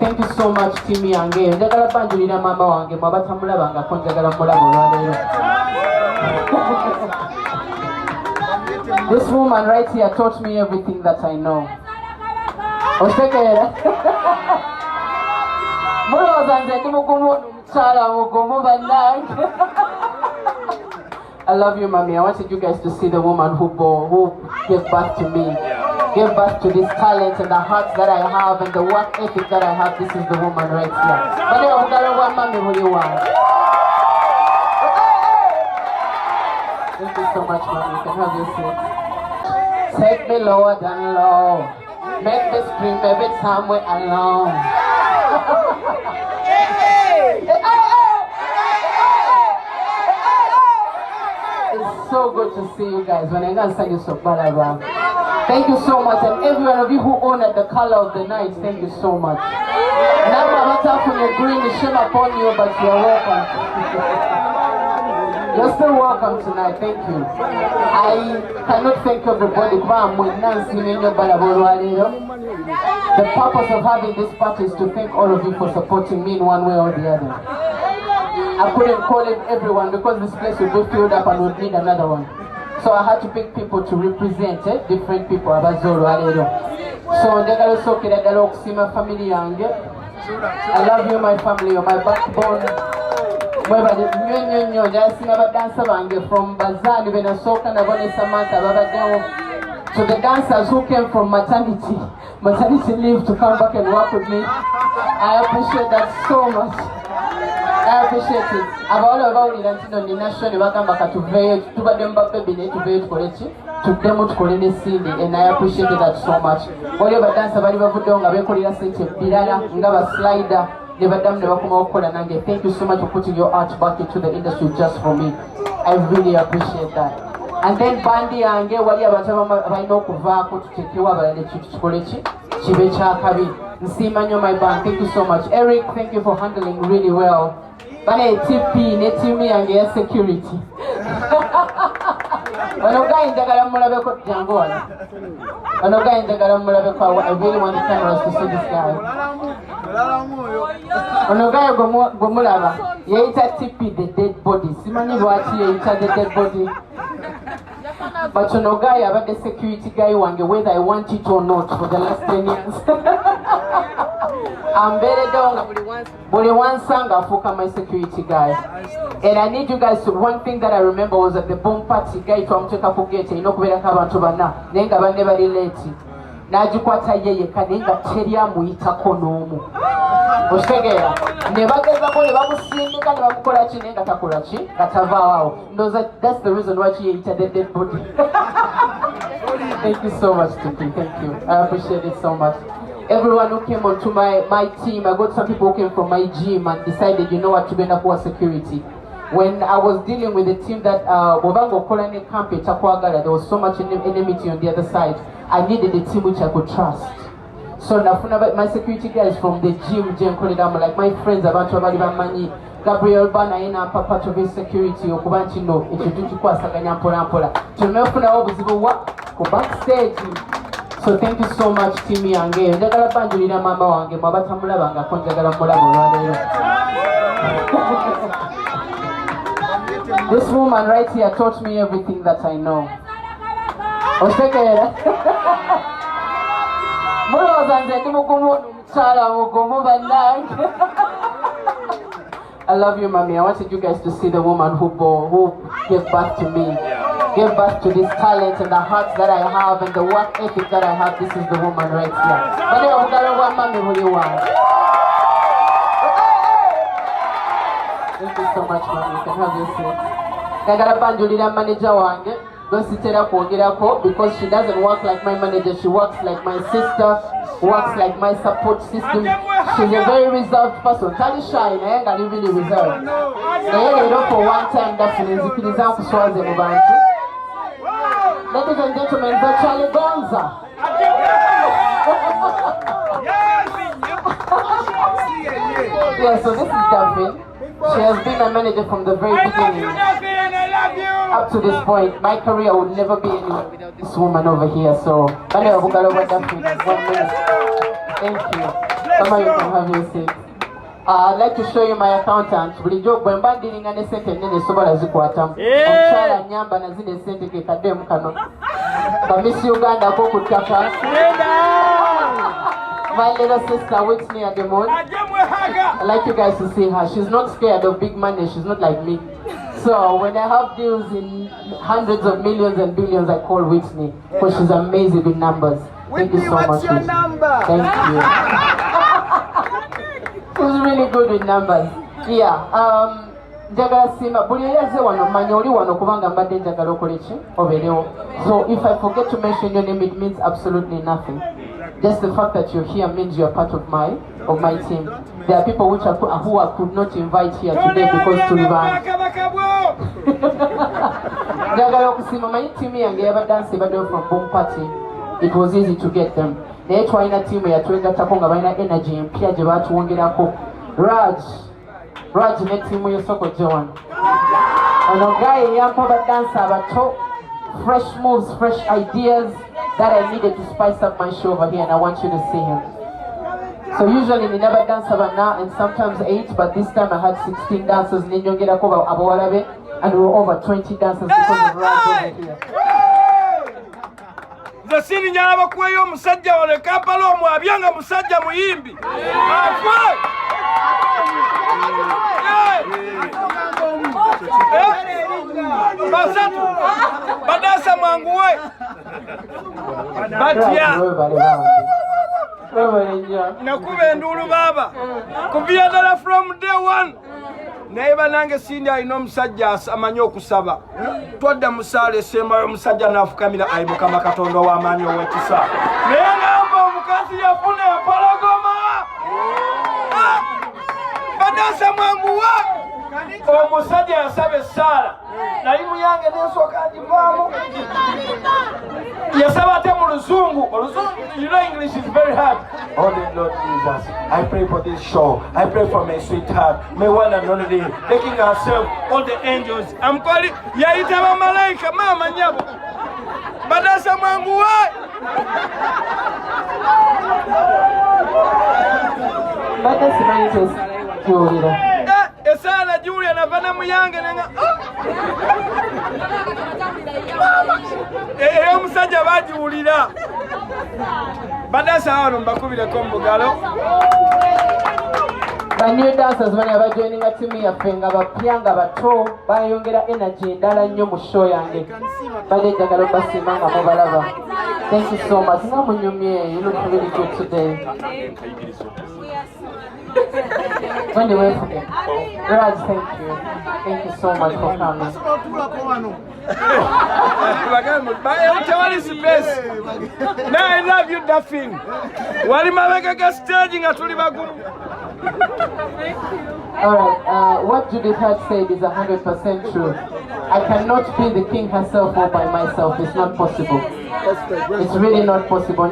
Thank you so much, Timmy Yange. Njagala banjulira mama wange mwabatamulabanga ko njagala mulaba olwaleero. This woman right here taught me everything that I know. Osekeera. Mulowooza nze ndi mugumu omukyala mugumu bannange. I love you, mommy. I wanted you guys to see the woman who gave birth to me. Gave birth to this talent and the heart that I have and the work ethic that I have. This is the woman right here. Thank you so much, mommy. You can have your seat. Take me lower than low. Make me scream every time we're alone. It's so good to see you guys. When I go and sing you so bad. Thank you so much, and every one of you who honored the color of the night, thank you so much. Now I'm not from your green, shame upon you, but you're welcome. You're still welcome tonight, thank you. I cannot thank everybody. The purpose of having this party is to thank all of you for supporting me in one way or the other. I couldn't call in everyone because this place would be filled up and would need another one. So I had to pick people to represent different people. So my family, I love you, my family, you're my backbone. From Bazali, to the dancers who came from maternity leave to come back and work with me. I appreciate that so much. I appreciate it. I've all about it until the national back to very to them baby to very to demo to Colin Cindy, and I appreciated that so much. Whatever dance about never slider, never done never come out. Thank you so much for putting your art back into the industry just for me. I really appreciate that. And then Bandi and get what you have I know Kuvako to take you over and the Chibecha Kabi. Nsimanyo my band, thank you so much. Eric, thank you for handling really well. Bane TP, netimi and security. Onoga indagala mulabe ko jango wala. Onoga indagala mulabe ko I really want the cameras to see this guy. Onoga gomulaba. Yeita TP the dead body. Simani lwaki yeita the dead body. But Onoga about the security guy wange whether I want it or not for the last 10 years. I'm very down. But one song I focus my security guy. And I need you guys to, one thing that I remember was at the bomb party guy to amteka kugete inokubera kabantu bana nenga bane bali late. Najikwata yeye kanenga teria muitako nomu. Oshegera. Nebageza ko ne bamusindika ne bamukola ki nenga takola ki katava wao. That's the reason why she ate the dead body. Thank you so much, Tiki. Thank you. I appreciate it so much. Everyone who came onto my team, I got some people who came from my gym and decided, you know what, to be for security. When I was dealing with the team that Bobango Kolani Camp Takwagala, there was so much enmity on the other side. I needed a team which I could trust. So my security guys from the gym, like my friends, Mani, Gabriel Bana, and Papa to be security, Okubanchino, introduced to Kwasaganya Polampola. To know backstage. So thank you so much, Timmy Yange. Njagala banjulira mama wange mwabatamulabanga ko njagala mulaba olwaleero. This woman right here taught me everything that I know. Osekeera. Mulowooza nze ndi mugumu omukyala mugumu bannange. I love you, mommy. I wanted you guys to see the woman who gave birth to me. Gave birth to this talent and the heart that I have and the work ethic that I have. This is the woman right here. Thank you so much, mommy. You can have your seat. Kagala banjulira manager wange. Don't sit there because she doesn't work like my manager. She works like my sister, works like my support system. She's a very reserved person. Tali shy, I ain't really reserved. For one time, definitely. Ladies and gentlemen, that's Charlie Gonza. Yeah, so this is Daphne. She has been my manager from the very beginning. Up to this point, my career would never be anywhere without this woman over here. So, 1 minute. Thank you. Mama, you can have your seat. I'd like to show you my accountant. Bulijjo bwe mba ndiringa ne sente nnene sobola zikwatamu. Omukyala nyamba na zino sente ke kaddemu kano. Miss Uganda ko ku ttaka. My little sister Whitney at the moment. I'd like you guys to see her. She's not scared of big money. She's not like me. So when I have deals in hundreds of millions and billions, I call Whitney because she's amazing with numbers. Thank you so much. What's your number? Thank you. She's really good with numbers. Yeah. Njagala sima buli yaze wano manya oli wano kubanga mbadde njagala okole ki obeerewo. So if I forget to mention your name, it means absolutely nothing. Just the fact that you're here means you're part of my team. There are people who I could not invite here today because to Liban. Njagala okusima manyi team yange y'abadansi baddeyo from Boom Party. It was easy to get them. Naye twalina team eyatwegattako nga balina energy empya gye baatuwongerako. Raj ne team y'Osoko Joan. Ono guy yampa badansi abato, fresh moves, fresh ideas that I needed to spice up my show over here, and I want you to see him. So usually we never dance about now, and sometimes 8, but this time I had 16 dancers, and we were over 20 dancers because of Raj over here. The sini nyala bakweyo musajja wale Kampala omwabyanga musajja muyimbi. Basatu badasa mwanguwe batia nakube ndulu baba kuvia dala from day one naiba nange sindi alina omusajja amanyi okusaba twadda musaale sembayo omusajja nafukamira ayimuka Katonda w'amaanyi ow'ekisa naye ngamba omukazi yafuna empologoma badasa mwanguwa omusajja yasaba essaala nali muyange n'ensooka agivaamu yasaba ate mu luzungu you know English is very hard. Oh Lord Jesus, I pray for this show. I pray for my sweetheart, my one and only, taking herself, all the angels. I'm calling yaita bamalaika mama nyabo badasa mwangu wa badasa mwangu Julia. Esala Julia na vana muyange nenga omusajja bajiwulira badasa wano mbakubireko mbugalo. The new dancers bani abajoininga timu yaffe nga bapya nga bato bayongera energy endala nnyo mu show yange badde njagala obasiima nga mubalaba. Thank you so much. Nga munyumye, you look really good today. When they wait for me. Raj, thank you. Thank you so much for coming. Now I love you, Daphne. Alright, what Judith had said is 100% true. I cannot be the king herself all by myself. It's not possible. It's really not possible.